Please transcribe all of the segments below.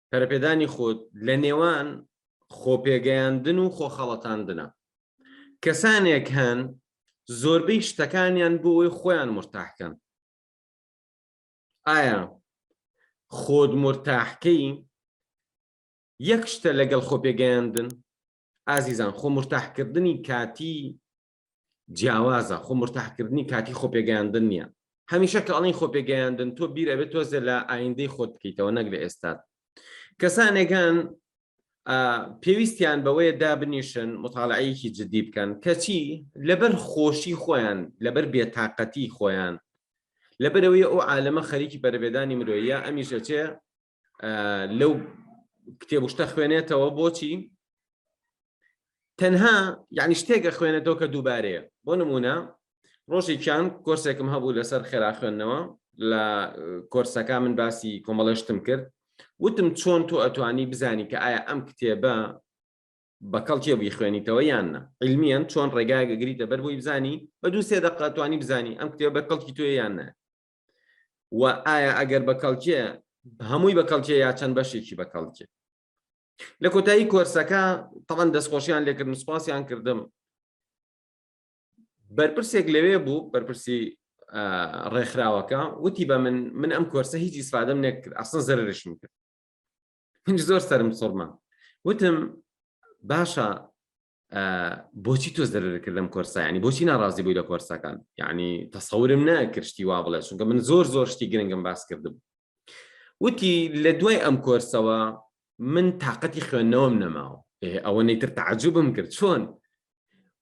پەرەپێدانی خۆت لە نێوان خۆپێگەیاندن و خۆخەڵەتاندنە. کەسانێک هەن زۆربەی شتەکانیان بۆ ئەوەی خۆیان مرتاحکەن. ئایا خۆت مرتاحکەی یەک شتە لەگەڵ خۆپێگەیاندن؟ ئازیزان، خۆ مرتاحکردنی کاتی جیاوازە، خۆ مرتاحکردنی کاتی خۆپێگەیاندن نییە. هەمیشە کە ئەڵین خۆپێگەیاندن تۆ بیر ئەبێت تۆزە لە ئایندەی خۆت بکەیتەوە، نەک لە ئێستات. کەسانێکان پێویستیان بەوەیە دابنیشن مطالعەیەکی جدی بکەن کەچی لەبەر خۆشی خۆیان، لەبەر بێتاقەتی خۆیان، لەبەرەوەی ئەو عالەمە خەریکی پەرەپێدانی مرۆیە ئەمیشە چێ لەو کتێبشتە خوێنێتەوە. بۆچی؟ تەنها یعنی شتێکە خوێنێتەوە کە دووبارەیە. بۆ نمونە ڕۆژێکیان کۆرسێکم هەبوو لەسەر خێرا خوێندنەوە، لە کۆرسەکە من باسی کۆمەڵێشتم کرد، وتم چۆن تۆ ئەتوانی بزانی کە ئایا ئەم کتێبە بەکەڵکێ بووی خوێنیتەوە یان نە. عیلمیان چۆن ڕێگایەک گریتە بەر بۆی بزانی بە 2-3 دقیقە توانی بزانی ئەم کتێبە بەکەڵکی تۆیە یان نە. و ئایا ئەگەر بەکەڵکێ هەمووی بەکەڵکێ یا چەند بەشێکی بەکەڵکێ. لە کۆتایی کۆرسەکە تەڵەن دەستخۆشیان لێکردم، سوپاسیان کردم. بەرپرسێک لەوێ بوو، بەرپرسی ڕێکخراوەکە، وتی بە من ئەم کۆرسە هیچ ئیسفادەم نەکرد، ئەسڵ زەررشم کرد. هیچ زۆر سەرم سوڕما. وتم باشە بۆچی تۆ زەرر کرد لەم کۆرسە؟ یعنی بۆچی ناڕازی بووی لە کۆرسەکان؟ یعنی تەسەورم نەکرد شتی وا بڵێ، چونکە من زۆر شتی گرنگم باس کردم. وتی لە دوای ئەم کۆرسەوە من تااقەتی خوێندنەوەم نەماوە. ئەوە نەیتر تعجوبم کرد. چۆن؟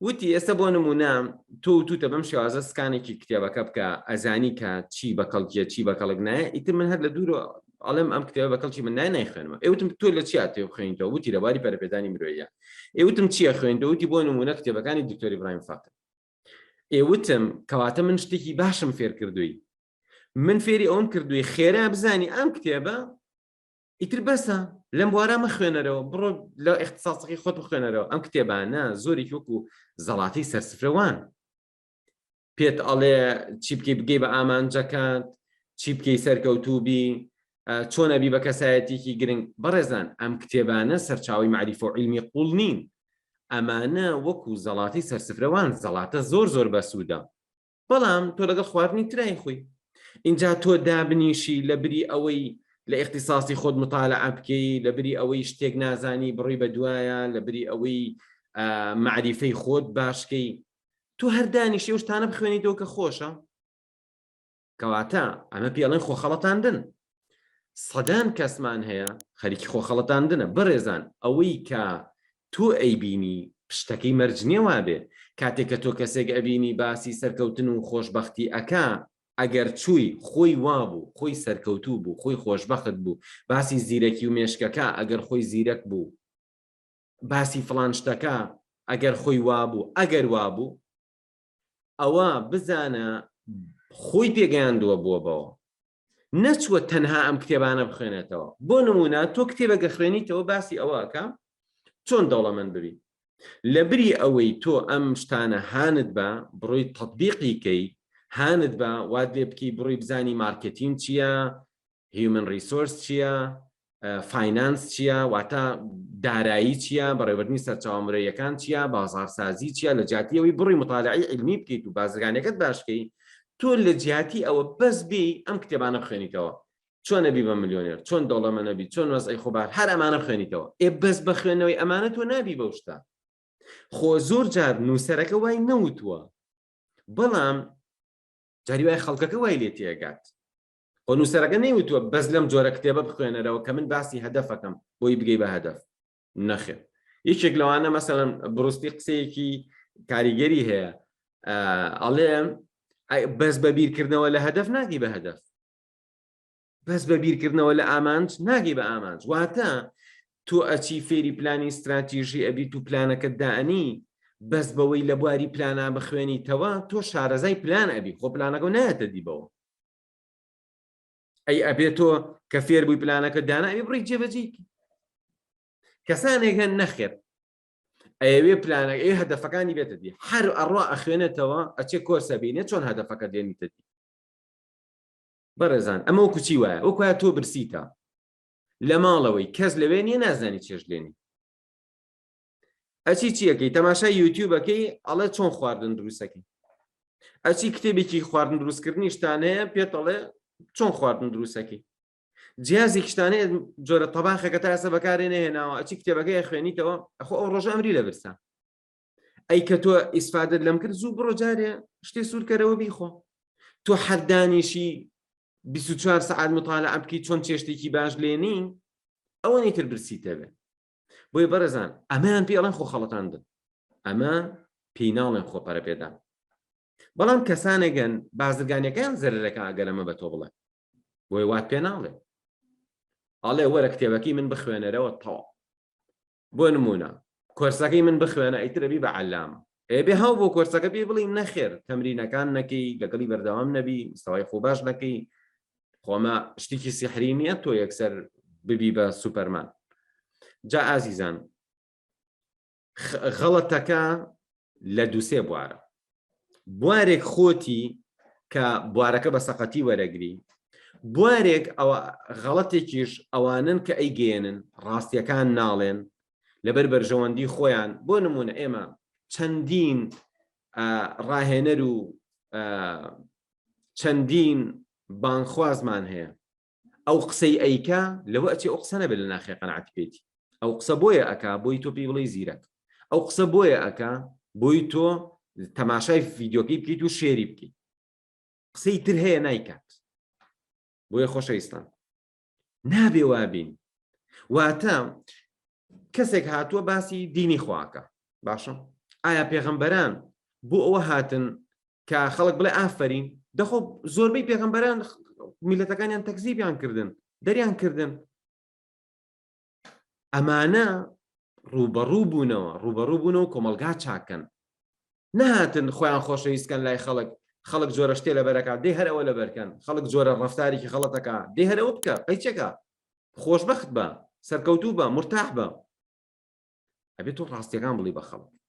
وتی ئێستا بۆ نمونە تۆ توتە بەم شێوازە سکانێکی کتێبەکە بکە، ئەزانی کە چی بەکەڵکیە چی بەکەڵک نایە، ئیتر من هەر لە دوورە ئەڵێم ئەم کتێبە بەکەڵکی من نایخوێنمە. ئێوتم تۆ لە چی هاتێ خوێنیتەوە؟ وتی لەباری پەرەپێدانی مرۆییە. ئێوتم چییە خوێنیتەوە؟ وتی بۆ نمونە کتێبەکانی دکتۆر ئیبراهیم فاقر. ئێوتم کەواتە من شتێکی باشم فێر کردووی، من فێری ئەوم کردووی خێرا بزانی ئەم کتێبە ئیتر بەسە لەم بوارە مەخوێنەرەوە، بڕۆ لە اختصاصەکەی خۆت بخوێنەرەوە. ئەم کتێبانە زۆری وەکو زەڵاتەی سەرسفرەوان پێت ئەڵێ چی بکەی بگەی بە ئامانجەکەت، چی بکەی سەرکەوتوبی، چۆن ئەبی بە کەسایەتێکی گرنگ. بەڕێزان ئەم کتێبانە سەرچاوی معریفە و عیلمی قوڵ نین، ئەمانە وەکو زەڵاتی سەرسفرەوان زەڵاتە زۆر بەسوودە. بەڵام تۆ لەگەڵ خواردنی ترای خۆی. اینجا تۆ دابنیشی لە بری ئەوەی لە اختصاصی خۆت مطالعە بکەی، لە بری ئەوەی شتێک نازانی بڕی بە دوایە، لە بری ئەوەی معریفەی خۆت باشکەی، تۆ هەردانیشی ئەو شتانە بخوێنیتەوە کە خۆشە. کەواتە ئەمە پێڵێن خۆخەڵەتاندن. سەدان کەسمان هەیە خەریکی خۆخەڵەتاندنە. بەڕێزان ئەوەی کە تۆ ئەیبینی پشتەکەی مەرج نییە وابێ. کاتێک کە تۆ کەسێک ئەبینی باسی سەرکەوتن و خۆشبەختی ئەکا، ئەگەر چووی خۆی وابوو، خۆی سەرکەوتوو بوو، خۆی خۆشبەخت بوو، باسی زیرەکی و مێشکەکە ئەگەر خۆی زیرەک بوو، باسی فڵان شتەکە ئەگەر خۆی وابوو، ئەگەر وابوو، ئەوە بزانە خۆی پێگەیاندووە بۆەوە، نەچوە تەنها ئەم کتێبانە بخوێنێتەوە. بۆ نمونە تۆ کتێبەکە خوێنیتەوە باسی ئەوەکە چۆن دەوڵەمەند ببی. لە بری ئەوەی تۆ ئەم شتانە هانت بە بڕۆی تەطبیقیکەی، هانت بە واد لێ بکەی بڕۆی بزانی مارکتین چییە، هیومن ریسۆرس چییە، فاینانس چییە، واتە دارایی چییە، بەڕێوەبردنی سەرچاوەمرۆییەکان چییە، بازاڕسازی چییە، لە جیاتیەوەی بڕۆی مطالعەی عیلمی بکەیت و بازرگانیەکەت باشکەی، تۆ لە جیاتی ئەوە بەس بێ ئەم کتێبانە بخوێنیتەوە. چۆن نەبی بە ملیۆنێر، چۆن دەوڵەمەند نەبی، چۆن وەزعی خۆبار، هەر ئەمانە بخوێنیتەوە. بەس بە خوێندنەوەی ئەمانە تۆ نابی بەو شتە. خۆ زۆر جار نووسەرەکە وای نەوتووە، بەڵام جاری وای خەڵکەکە وای لێ تێگات. خۆ نووسەرەکە نەیوتووە بەس لەم جۆرە کتێبە بخوێنەرەوە کە من باسی هەدەفەکەم بۆی بگەی بە هەدەف. نەخێر. یەکێک لەوانە مەسەڵەن بڕستی قسەیەکی کاریگەری هەیە، ئەڵێ بەس بە بیرکردنەوە لە هەدەف ناگی بە هەدەف، بەس بە بیرکردنەوە لە ئامانج ناگی بە ئامانج. واتە تۆ ئەچی فێری پلانی استراتیژی ئەبیت و پلانەکەت دائنی، بەس بەوەی لە بواری پلانە بخوێنیتەوە تۆ شارەزای پلان ئەبی، خۆ پلانەکە نایەتە دیبەوە. ئەی ئەبێت تۆ کە فێر بووی پلانەکە دانا ئەوی بڕی جێبەجێیکی. کەسانێک هەن نەخێر ئەوێ پلانەکە ئەوێ هەدەفەکانی بێتە دی، هەر ئەڕوا ئەخوێنێتەوە ئەچێ کۆرسە بینێت چۆن هەدەفەکە دێنیتە دی. بەڕێزان ئەمە وەکو چی وایە؟ وەکوایە تۆ برسیتە لە ماڵەوەی کەس لەوێ نیە نازانی چێژ لێنی ئەچی چیەکەی تەماشای یوتیوبەکەی ئەڵێ چۆن خواردن دروستەکەی ئەچی کتێبێکی خواردن دروستکردنی شتانەیە پێت ئەڵێ چۆن خواردن دروستەکەی جیازی شتانەیە جۆرە تەباخەکە تا ئێستا بەکارێ نەهێناوە ئەچی کتێبەکەی خوێنیتەوە ئەخۆ ئەو ڕۆژە ئەمری لەبرسە ئەی کە تۆ ئیسفادت لەم کرد زوو بڕۆ جارێ شتێ سوورکەرەوە بیخۆ تۆ حەدانیشی 24 ساعت مطالعە بکەی چۆن چێشتێکی باش لێنی ئەوە نەیتر برسیتە بێ بۆی بەڕێزان ئەمان پێ ئەڵێن خۆ خەڵەتاندن ئەمە پێی ناڵێن خۆپەرە پێدان بەڵام کەسانێگەن بازرگانیەکان زەرەکە ئەگەر ئەمە بە تۆ بڵێ بۆی وات پێ ناڵێ ئەڵێ وەرە کتێبەکەی من بخوێنەرەوە تەواو بۆ نمونە کۆرسەکەی من بخوێنە ئەیترەبی بە عەلامە ئێبێ هەو بۆ کۆرسەکە پێ بڵین نەخێر تەمرینەکان نەکەی لەگەڵی بەردەوام نەبی مستەوای خۆ باش نەکەی خۆمە شتێکی سیحری نییە تۆ یەکسەر ببی بە سوپەرمان جا ئازیزان غەڵەتەکە لە دووسێ بوارە بوارێک خۆتی کە بوارەکە بە سەقەتی وەرەگری بوارێک ئەوە غەڵەتێکیش ئەوانن کە ئەیگەێنن ڕاستیەکان ناڵێن لەبەر بەرژەوەندی خۆیان بۆ نمونە ئێمە چەندین ڕاهێنەر و چەندین بانخوازمان هەیە ئەو قسەی ئەیکا لەوە ئەچێ ئەو قسە نەبێت لە ناخێ قەنەعەت پێێتی ئەو قسە بۆیە ئەکا بۆی تۆ پێی بڵێ زیرەک ئەو قسە بۆیە ئەکا بۆی تۆ تەماشای ڤیدیۆکەی بکەیت و شێری بکەیت قسەی تر هەیە نایکات بۆیە خۆشەویستان نابێ وابین واتە کەسێک هاتووە باسی دینی خواکە باشە ئایا پێغەمبەران بۆ ئەوە هاتن کە خەڵک بڵێ ئافرین دەخۆ زۆربەی پێغەمبەران میلەتەکانیان تەکزیبیان کردن دەریان کردن ئەمانە ڕوبەڕوو بوونەوە کۆمەلگا چاکەن نهاتن خۆیان خۆشەویستکەن لای خەڵک جۆرە شتێ لەبەرەکە دەی هەرەوە لەبەرکەن خەڵک جۆرە ڕەفتارێکی خەڵەتەکە دەی هەرەوە بکە قەیچەکە خۆشبەخت بە سەرکەوتوو بە مرتاح بە ئەبێت تۆ ڕاستیەکان بڵی بە خەڵک